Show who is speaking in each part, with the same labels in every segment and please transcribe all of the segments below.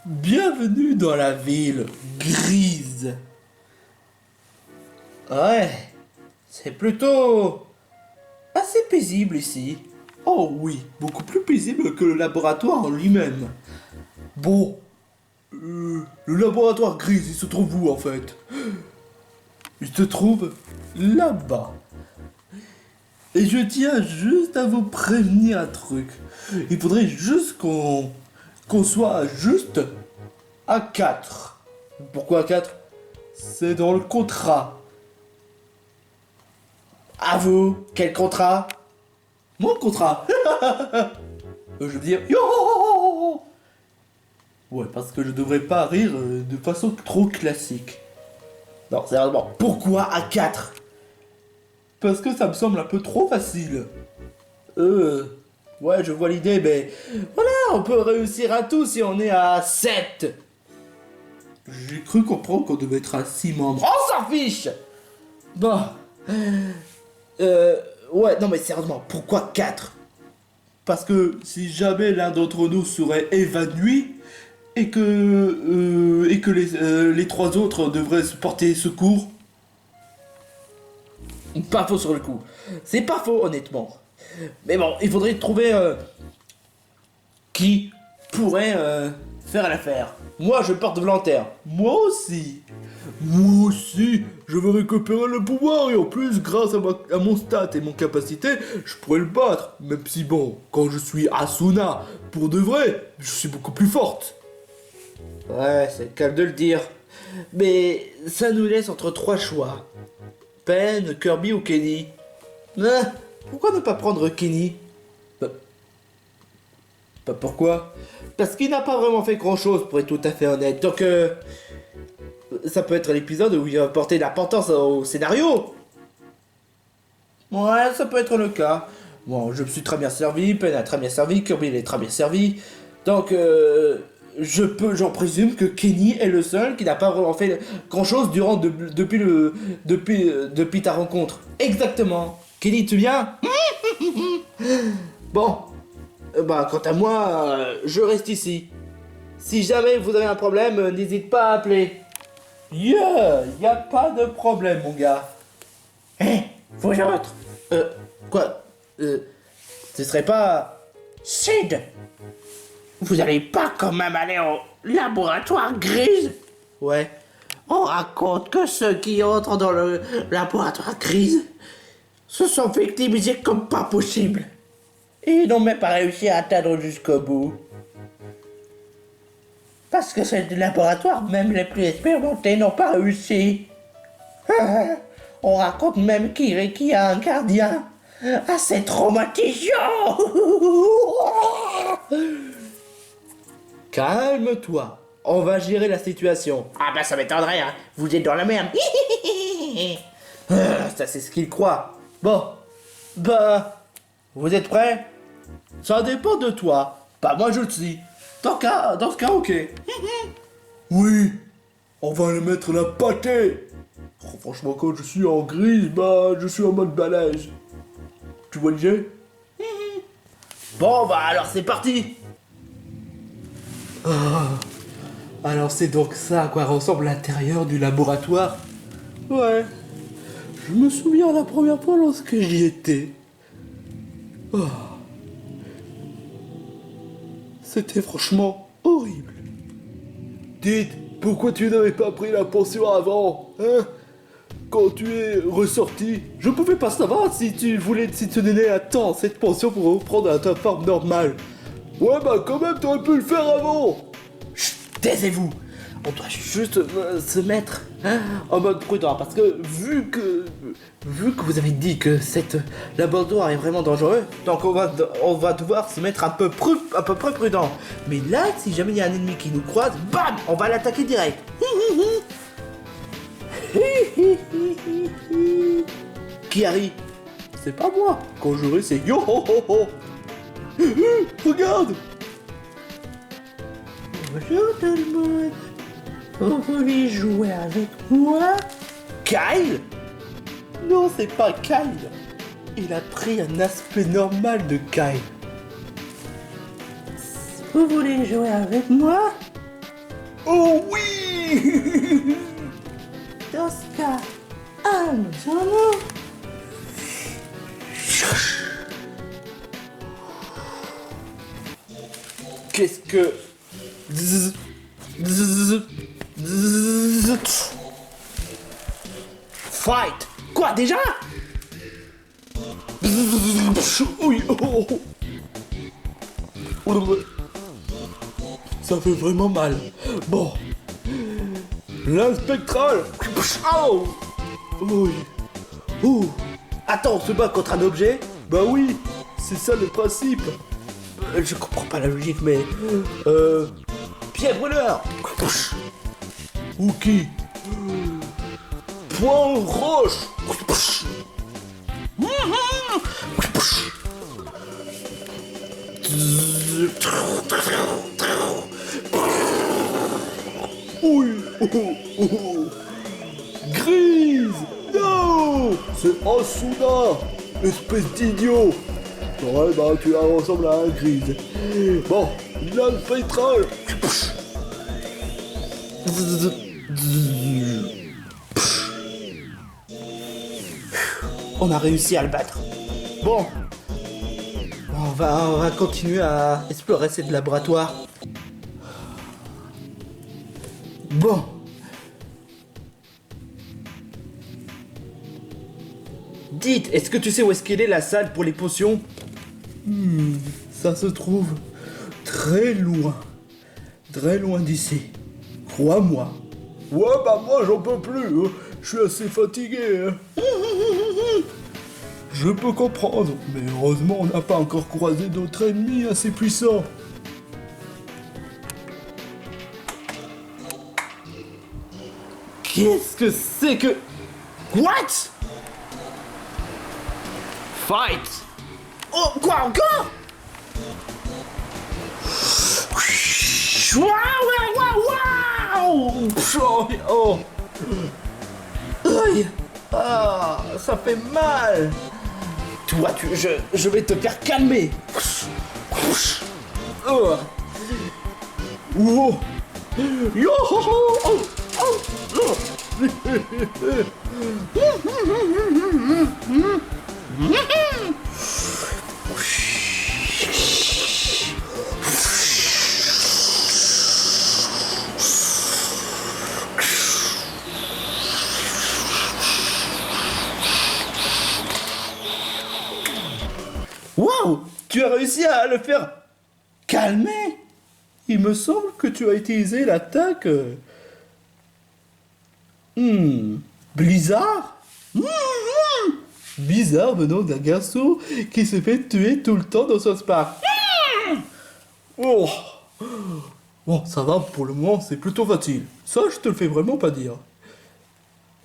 Speaker 1: Bienvenue dans la ville grise. Ouais, c'est plutôt assez paisible ici. Oh oui, beaucoup plus paisible que le laboratoire en lui-même. Bon, le laboratoire grise, il se trouve où en fait? Il se trouve là-bas. Et je tiens juste à vous prévenir un truc. Il faudrait juste qu'on soit juste à 4. Pourquoi à 4? C'est dans le contrat. À vous, quel contrat? Mon contrat. Je veux dire, yo. Ouais, parce que je devrais pas rire de façon trop classique. Non, sérieusement, pourquoi à 4? Parce que ça me semble un peu trop facile. Ouais, je vois l'idée, mais voilà, on peut réussir à tout si on est à 7. J'ai cru comprendre qu'on devait être à 6 membres. On s'en fiche. Bon. Ouais, non mais sérieusement, pourquoi 4? Parce que si jamais l'un d'entre nous serait évanoui et que les trois autres devraient se porter secours. Pas faux sur le coup. C'est pas faux, honnêtement. Mais bon, il faudrait trouver qui pourrait faire l'affaire. Moi, je porte volontaire. Moi aussi. Moi aussi, je veux récupérer le pouvoir et en plus, grâce à mon stat et mon capacité, je pourrais le battre. Même si bon, quand je suis Asuna, pour de vrai, je suis beaucoup plus forte. Ouais, c'est le cas de le dire. Mais ça nous laisse entre trois choix. Pen, Kirby ou Kenny. Pourquoi ne pas prendre Kenny? Pas pourquoi? Parce qu'il n'a pas vraiment fait grand chose pour être tout à fait honnête. Donc ça peut être l'épisode où il va porter l'importance au scénario. Ouais, ça peut être le cas. Bon, je me suis très bien servi, Pen a très bien servi, Kirby il est très bien servi. Donc j'en présume que Kenny est le seul qui n'a pas vraiment fait grand chose depuis ta rencontre. Exactement. Kenny, tu viens? Bon, bah quant à moi, je reste ici. Si jamais vous avez un problème, n'hésite pas à appeler. Yeah, y a pas de problème, mon gars. Hé, vous autres. Quoi? Ce serait pas... Sid, vous allez pas quand même aller au laboratoire grise? Ouais. On raconte que ceux qui entrent dans le laboratoire grise se sont victimisés comme pas possible. Et ils n'ont même pas réussi à atteindre jusqu'au bout. Parce que c'est du laboratoire, même les plus expérimentés n'ont pas réussi. On raconte même qu'il a un gardien assez traumatisant. Calme-toi, on va gérer la situation. Ah bah ça m'étonnerait, hein. Vous êtes dans la merde. Ça c'est ce qu'il croit. Bon, bah, vous êtes prêts? Ça dépend de toi. Pas moi je le suis. Dans ce cas, ok. Oui, on va aller mettre la pâtée. Oh, franchement, quand je suis en grise, bah, je suis en mode balèze. Tu vois l'idée? Bon, bah, alors c'est parti. Alors c'est donc ça à quoi ressemble l'intérieur du laboratoire? Ouais. Je me souviens la première fois lorsque j'y étais. Oh. C'était franchement horrible. Dites, pourquoi tu n'avais pas pris la potion avant, hein? Quand tu es ressorti, je pouvais pas savoir si tu donner à temps cette potion pour reprendre à ta forme normale. Ouais bah quand même t'aurais pu le faire avant. Chut, taisez-vous. On doit juste se mettre en mode prudent parce que vu que vous avez dit que cette laboratoire est vraiment dangereux, donc on va devoir se mettre un peu près prudent. Mais là, si jamais il y a un ennemi qui nous croise, bam, on va l'attaquer direct. Qui arrive? C'est pas moi. Quand je ris, c'est yo ho ho ho. Regarde. Bonjour tout le monde. Vous voulez jouer avec moi? Kyle? Non, c'est pas Kyle. Il a pris un aspect normal de Kyle. Vous voulez jouer avec moi? Oh oui.
Speaker 2: Tosca, alzalo.
Speaker 1: Qu'est-ce que... Zzz, zzz, zzz.
Speaker 2: Fight. Quoi, déjà?
Speaker 1: Oui, oh. Ça fait vraiment mal. Bon. L'inspectral. Oh. Oui. Oh.
Speaker 2: Attends, on se bat contre un objet?
Speaker 1: Bah oui, c'est ça le principe.
Speaker 2: Je comprends pas la logique, mais... Pierre brûleur.
Speaker 1: Ok. Point roche. Oui. Oh. Grise. Non. C'est Asuna. Espèce d'idiot. Ouais, bah tu ressembles à un grise. Bon, l'inspectral.
Speaker 2: On a réussi à le battre. Bon. On va continuer à explorer cette laboratoire. Bon. Dites, est-ce que tu sais où est-ce qu'elle est la salle pour les potions?
Speaker 1: Ça se trouve très loin d'ici. Crois-moi. Ouais, bah moi j'en peux plus. Hein. Je suis assez fatigué. Hein. Je peux comprendre, mais heureusement on n'a pas encore croisé d'autres ennemis assez puissants.
Speaker 2: Qu'est-ce que c'est que... What? Fight! Oh, quoi encore? Waouh! Oh! Aïe! Ah, ça fait mal! Toi, je vais te faire calmer! Oh!
Speaker 1: Oh. Yo ho, ho, oh, oh, oh.
Speaker 2: Waouh! Tu as réussi à le faire calmer!
Speaker 1: Il me semble que tu as utilisé l'attaque... Blizzard. Bizarre venant d'un garçon qui se fait tuer tout le temps dans son spa. Oh. Bon, ça va, pour le moment, c'est plutôt facile. Ça, je te le fais vraiment pas dire.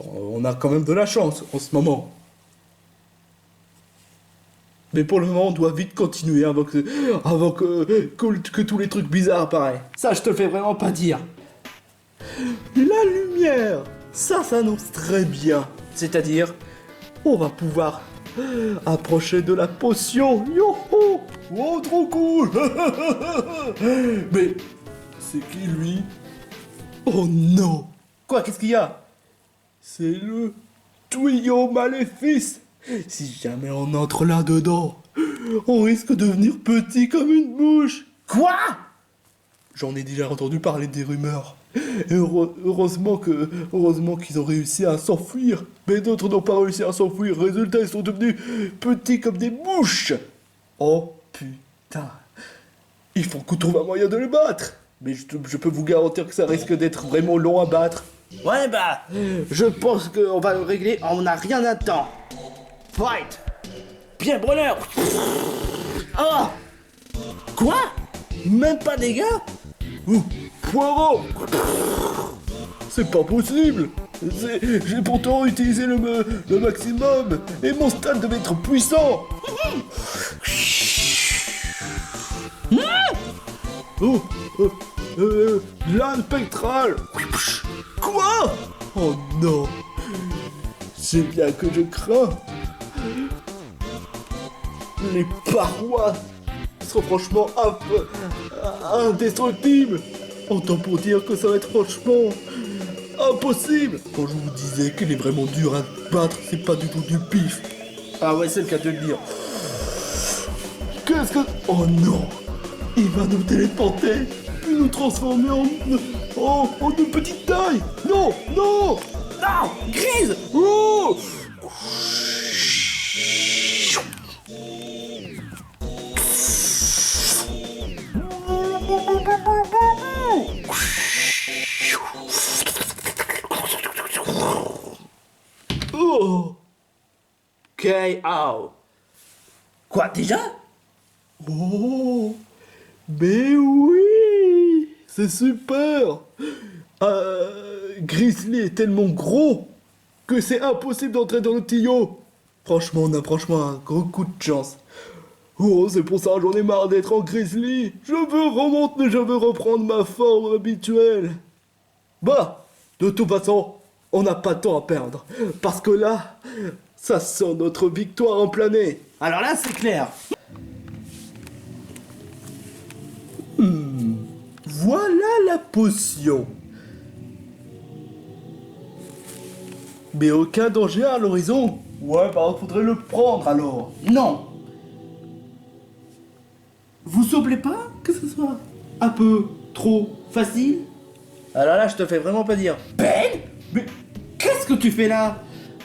Speaker 1: On a quand même de la chance en ce moment. Mais pour le moment, on doit vite continuer avant que tous les trucs bizarres apparaissent.
Speaker 2: Ça, je te le fais vraiment pas dire.
Speaker 1: La lumière, ça s'annonce très bien.
Speaker 2: C'est-à-dire...
Speaker 1: On va pouvoir approcher de la potion. Yo-ho! Oh, trop cool! Mais c'est qui lui? Oh non!
Speaker 2: Quoi, qu'est-ce qu'il y a?
Speaker 1: C'est le tuyau maléfice. Si jamais on entre là-dedans, on risque de devenir petit comme une mouche.
Speaker 2: Quoi?
Speaker 1: J'en ai déjà entendu parler des rumeurs. Et heureusement qu'ils ont réussi à s'enfuir. Mais d'autres n'ont pas réussi à s'enfuir. Résultat, ils sont devenus petits comme des mouches. Oh putain. Il faut qu'on trouve un moyen de les battre. Mais je peux vous garantir que ça risque d'être vraiment long à battre.
Speaker 2: Ouais, bah... Je pense qu'on va le régler. On n'a rien à temps. Fight! Pierre brûleur! Oh! Quoi? Même pas des dégâts?
Speaker 1: Ouh, poireau! C'est pas possible! J'ai pourtant utilisé le maximum et mon stade devait être puissant! Oh! L'âne spectrale! Quoi? Oh non! C'est bien que je crains! Les parois sont franchement indestructibles! Autant pour dire que ça va être franchement impossible. Quand je vous disais qu'il est vraiment dur à battre, c'est pas du tout du pif.
Speaker 2: Ah ouais, c'est le cas de le dire.
Speaker 1: Qu'est-ce que... Oh non! Il va nous téléporter et nous transformer en de petite taille. Non! Non!
Speaker 2: Non, Grise.
Speaker 1: Oh! Oh!
Speaker 2: KO. Quoi, déjà?
Speaker 1: Oh! Mais oui! C'est super! Grizzly est tellement gros que c'est impossible d'entrer dans le tuyau. Franchement, on a un gros coup de chance. Oh, c'est pour ça que j'en ai marre d'être en Grizzly. Je veux reprendre ma forme habituelle. Bah, de toute façon, on n'a pas de temps à perdre. Parce que là, ça sent notre victoire en plein nez.
Speaker 2: Alors là, c'est clair.
Speaker 1: Voilà la potion. Mais aucun danger à l'horizon. Ouais, bah faudrait le prendre alors.
Speaker 2: Non. Vous semblez pas que ce soit un peu trop facile? Alors là, je te fais vraiment pas dire. Ben? Mais qu'est-ce que tu fais là?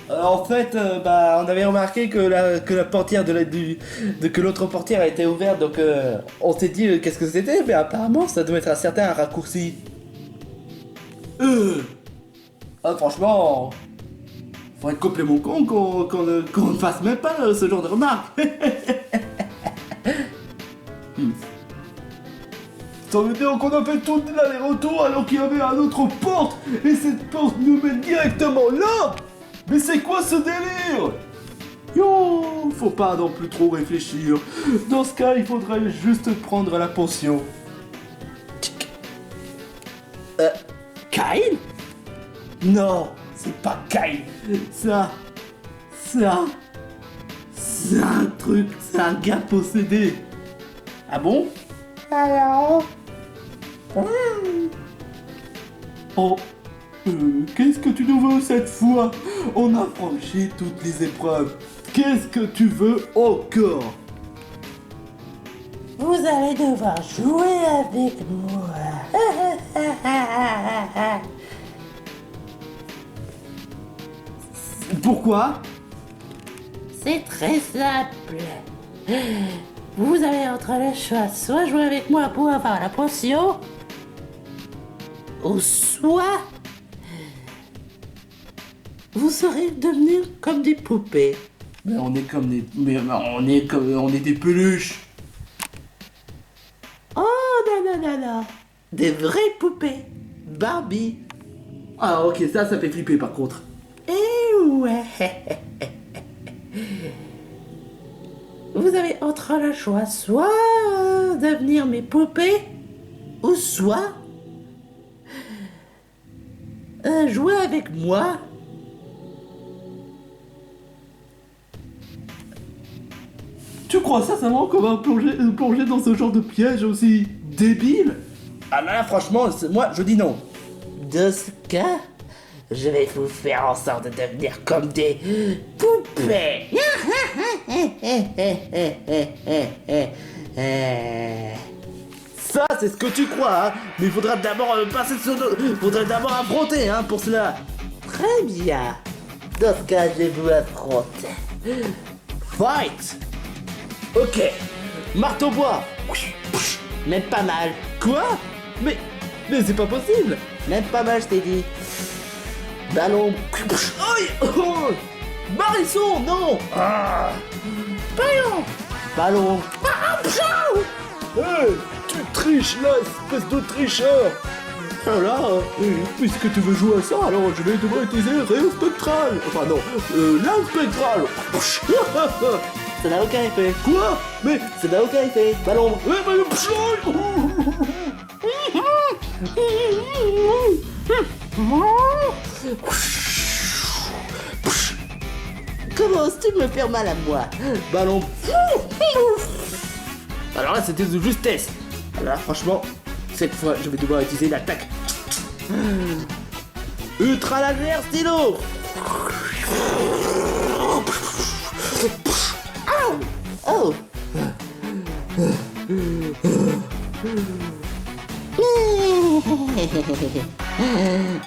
Speaker 2: En fait, on avait remarqué que la portière que l'autre portière a été ouverte, donc on s'est dit qu'est-ce que c'était, mais apparemment ça doit être un certain raccourci. Ah, franchement, faut être complètement con qu'on ne fasse même pas ce genre de remarques.
Speaker 1: Ça veut dire qu'on a fait tout l'aller-retour alors qu'il y avait une autre porte et cette porte nous mène directement là. Mais c'est quoi ce délire? Yo, faut pas non plus trop réfléchir. Dans ce cas, il faudrait juste prendre la potion.
Speaker 2: Kyle? Non, c'est pas Kyle. Ça, c'est un truc, c'est un gars possédé. Ah bon? Alors?
Speaker 1: Oh, qu'est-ce que tu nous veux cette fois? On a franchi toutes les épreuves. Qu'est-ce que tu veux encore?
Speaker 3: Vous allez devoir jouer avec moi.
Speaker 2: Pourquoi?
Speaker 3: C'est très simple. Vous avez entre le choix, soit jouer avec moi pour avoir la potion, ou soit vous saurez devenir comme des poupées.
Speaker 2: Mais on est comme des... on est des peluches.
Speaker 3: Oh non. Des vraies poupées. Barbie.
Speaker 2: Ah ok, ça fait flipper par contre.
Speaker 3: Eh ouais. Vous avez entre le choix, soit devenir mes poupées, ou soit jouer avec moi.
Speaker 1: Tu crois sincèrement qu'on va plonger dans ce genre de piège aussi débile?
Speaker 2: Ah là, franchement, moi je dis non.
Speaker 3: Dans ce cas, je vais vous faire en sorte de devenir comme des poupées.
Speaker 2: Ça, c'est ce que tu crois, hein. Mais il faudra d'abord faudra d'abord affronter, hein, pour cela.
Speaker 3: Très bien. Dans ce cas, je vais vous affronter.
Speaker 2: Fight. Ok. Marteau bois.
Speaker 3: Même pas mal.
Speaker 2: Quoi? Mais c'est pas possible.
Speaker 3: Même pas mal, je t'ai dit. Ballon.
Speaker 2: Aïe. Oh. Marisson, non. Ah.
Speaker 3: Ballon. Ballon.
Speaker 1: Hé, tu triches là, espèce de tricheur! Alors, puisque tu veux jouer à ça, alors je vais devoir utiliser rayon spectral! Enfin non, lame spectrale!
Speaker 3: Ça n'a aucun effet.
Speaker 1: Quoi? Mais...
Speaker 3: Ça n'a aucun effet. Ballon. Comment oses-tu me faire mal à moi?
Speaker 2: Ballon. Alors là, c'était de justesse. Alors là, franchement, Cette fois, je vais devoir utiliser l'attaque. Ultra laser stylo. Oh.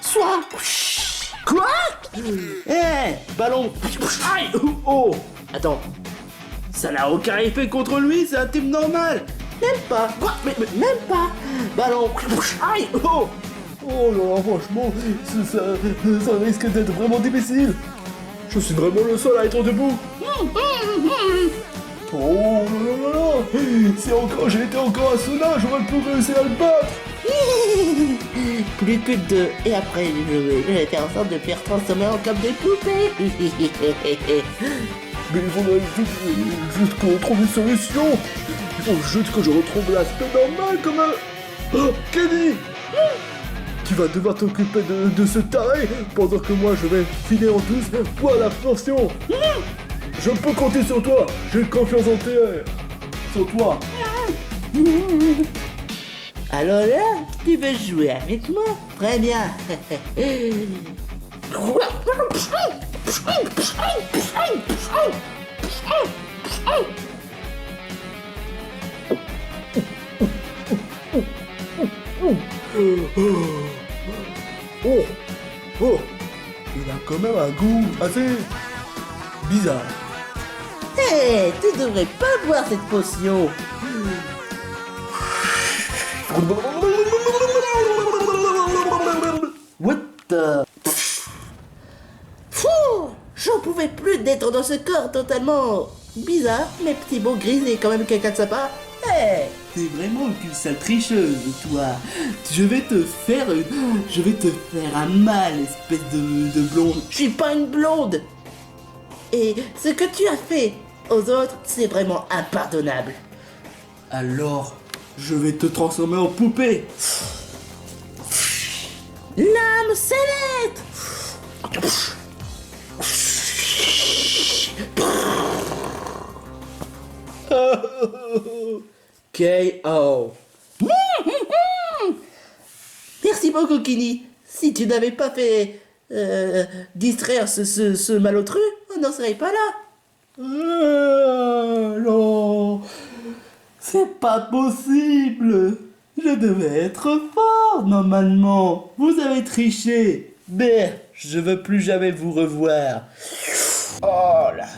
Speaker 2: Soit. Quoi? Ballon. Aïe. Oh. Attends. Ça n'a aucun effet contre lui, c'est un type normal. Même pas. Quoi? Mais même pas. Ballon. Aïe. Oh.
Speaker 1: Oh là là, franchement, ça risque d'être vraiment difficile. Je suis vraiment le seul à être debout. Oh là là là. Si encore j'étais encore Asuna, j'aurais pu réussir à le battre.
Speaker 3: Plus que deux, et après je vais faire en sorte de faire transformer en comme des poupées.
Speaker 1: Mais il faudrait juste qu'on trouve une solution. Il faut juste que je retrouve l'aspect normal comme un... Oh, Kenny. Tu vas devoir t'occuper de ce taré pendant que moi je vais filer en douce pour la portion. Je peux compter sur toi. J'ai confiance en tes... Sur toi.
Speaker 3: Alors là, tu veux jouer avec moi? Très bien.
Speaker 1: Oh. Oh. Il a quand même un goût assez... bizarre.
Speaker 3: Hé, tu devrais pas boire cette potion.
Speaker 2: What the...
Speaker 3: Fou, j'en pouvais plus d'être dans ce corps totalement bizarre, mes petits mots grisés quand même quelqu'un de sympa. Hé,
Speaker 2: T'es vraiment une sale tricheuse, toi. Je vais te faire un mal, espèce de blonde.
Speaker 3: je suis pas une blonde. Et ce que tu as fait aux autres, c'est vraiment impardonnable.
Speaker 2: Alors, je vais te transformer en poupée.
Speaker 3: L'âme céleste.
Speaker 2: K.O.
Speaker 3: Merci beaucoup, Kini. Si tu n'avais pas fait distraire ce malotru, on n'en serait pas là.
Speaker 2: Non, c'est pas possible. Je devais être fort normalement. Vous avez triché. Mais je veux plus jamais vous revoir. Oh la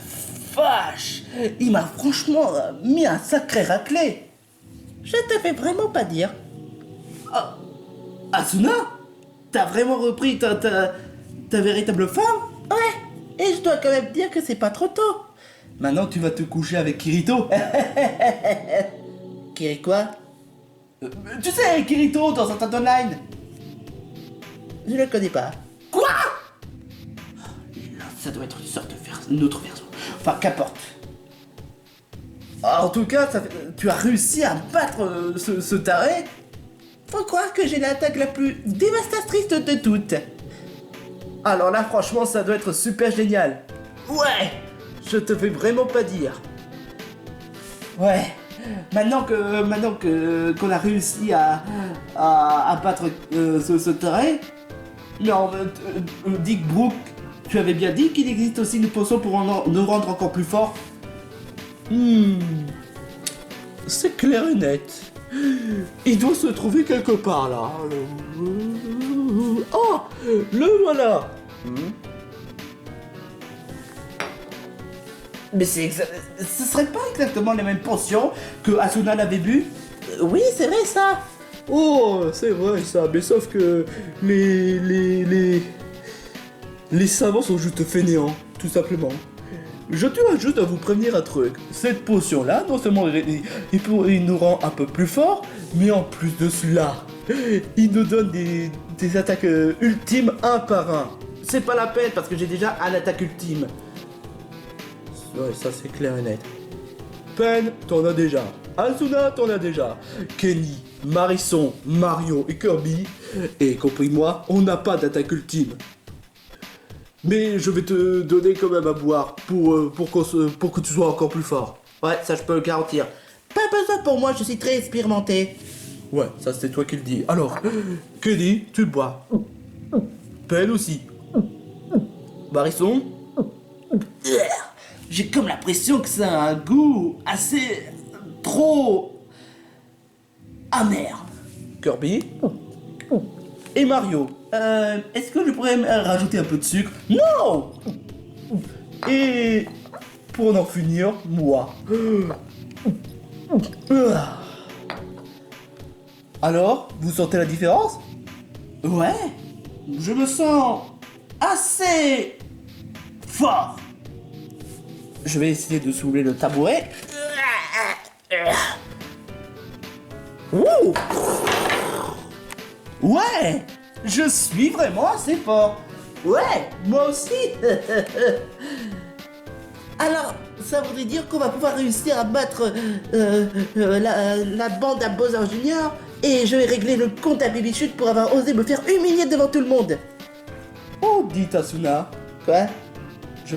Speaker 2: vache. Il m'a franchement mis un sacré raclé.
Speaker 3: Je te fais vraiment pas dire.
Speaker 2: Oh, Asuna, t'as vraiment repris ta véritable forme?
Speaker 3: Ouais, et je dois quand même dire que c'est pas trop tôt.
Speaker 2: Maintenant tu vas te coucher avec Kirito.
Speaker 3: Kiri quoi?
Speaker 2: Tu sais, Kirito dans Art Online.
Speaker 3: Je le connais pas.
Speaker 2: Quoi? Ça doit être une autre version. Enfin, qu'importe. En tout cas, tu as réussi à battre ce taré.
Speaker 3: Faut croire que j'ai l'attaque la plus dévastatrice de toutes.
Speaker 2: Alors là, franchement, ça doit être super génial. Ouais, je te fais vraiment pas dire. Ouais, maintenant qu'on a réussi à battre ce taré, mais Dick Brook, tu avais bien dit qu'il existe aussi une potion pour nous rendre encore plus forts.
Speaker 1: C'est clair et net. Il doit se trouver quelque part là. Oh, le voilà.
Speaker 2: Mais ce serait pas exactement les mêmes potions que Asuna l'avait bu?
Speaker 3: Oui, c'est vrai ça.
Speaker 1: Oh, c'est vrai ça, mais sauf que les savants sont juste fainéants, tout simplement. Je tiens juste à vous prévenir un truc. Cette potion-là, non seulement il nous rend un peu plus fort, mais en plus de cela, il nous donne des attaques ultimes un par un.
Speaker 2: C'est pas la peine parce que j'ai déjà un attaque ultime.
Speaker 1: Ouais, ça c'est clair et net. Pen, t'en as déjà. Asuna, t'en as déjà. Kenny, Marisson, Mario et Kirby, et compris moi, on n'a pas d'attaque ultime. Mais je vais te donner quand même à boire pour que tu sois encore plus fort.
Speaker 2: Ouais, ça je peux le garantir.
Speaker 3: Pas besoin pour moi, je suis très expérimenté.
Speaker 1: Ouais, ça c'est toi qui le dis. Alors, Kenny, tu bois. Ben aussi.
Speaker 2: Barisson? J'ai comme l'impression que ça a un goût assez... trop... amer.
Speaker 1: Kirby?
Speaker 2: Et Mario, est-ce que je pourrais rajouter un peu de sucre? Non! Et pour en finir, moi. Alors, vous sentez la différence? Ouais, je me sens assez fort. Je vais essayer de soulever le tabouret. Ouh! Ouais, je suis vraiment assez fort. Ouais, moi aussi. Alors, ça voudrait dire qu'on va pouvoir réussir à battre la bande à Bowser Junior et je vais régler le compte à Baby Chute pour avoir osé me faire humilier devant tout le monde. Oh, dit Asuna. Quoi?
Speaker 1: Tu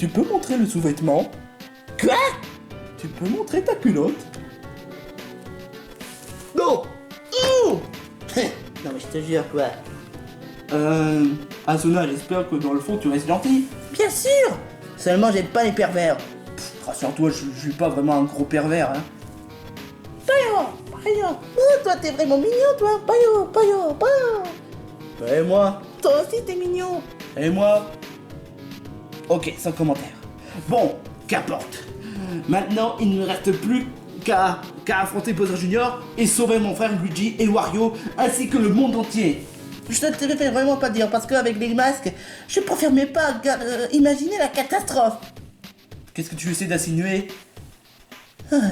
Speaker 1: peux montrer le sous-vêtement?
Speaker 2: Quoi?
Speaker 1: Tu peux montrer ta culotte?
Speaker 2: Non! Ouh! Non mais je te jure, quoi.
Speaker 1: Asuna, j'espère que dans le fond tu restes gentil.
Speaker 2: Bien sûr! Seulement j'aime pas les pervers.
Speaker 1: Rassure-toi, je suis pas vraiment un gros pervers, hein.
Speaker 2: Payo! Oh, toi t'es vraiment mignon, toi! Payo!
Speaker 1: Et moi?
Speaker 2: Toi aussi t'es mignon!
Speaker 1: Et moi?
Speaker 2: Ok, sans commentaire. Bon, qu'importe. Maintenant, il ne me reste plus qu'à affronter Bowser Junior et sauver mon frère Luigi et Wario, ainsi que le monde entier. Je ne te le fais vraiment pas dire, parce qu'avec les masques, je préfère même pas imaginer la catastrophe.
Speaker 1: Qu'est-ce que tu essaies d'insinuer?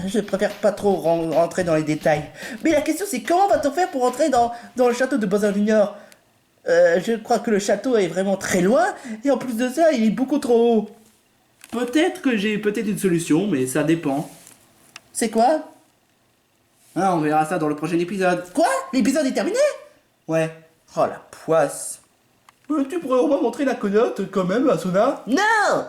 Speaker 2: Je préfère pas trop rentrer dans les détails. Mais la question c'est comment va-t-on faire pour entrer dans le château de Bowser Junior? Je crois que le château est vraiment très loin, et en plus de ça, il est beaucoup trop haut.
Speaker 1: Peut-être que j'ai une solution, mais ça dépend.
Speaker 2: C'est quoi?
Speaker 1: Ah, on verra ça dans le prochain épisode.
Speaker 2: Quoi? L'épisode est terminé?
Speaker 1: Ouais.
Speaker 2: Oh la poisse.
Speaker 1: Tu pourrais au moins montrer la connote quand même, Asuna?
Speaker 2: Non!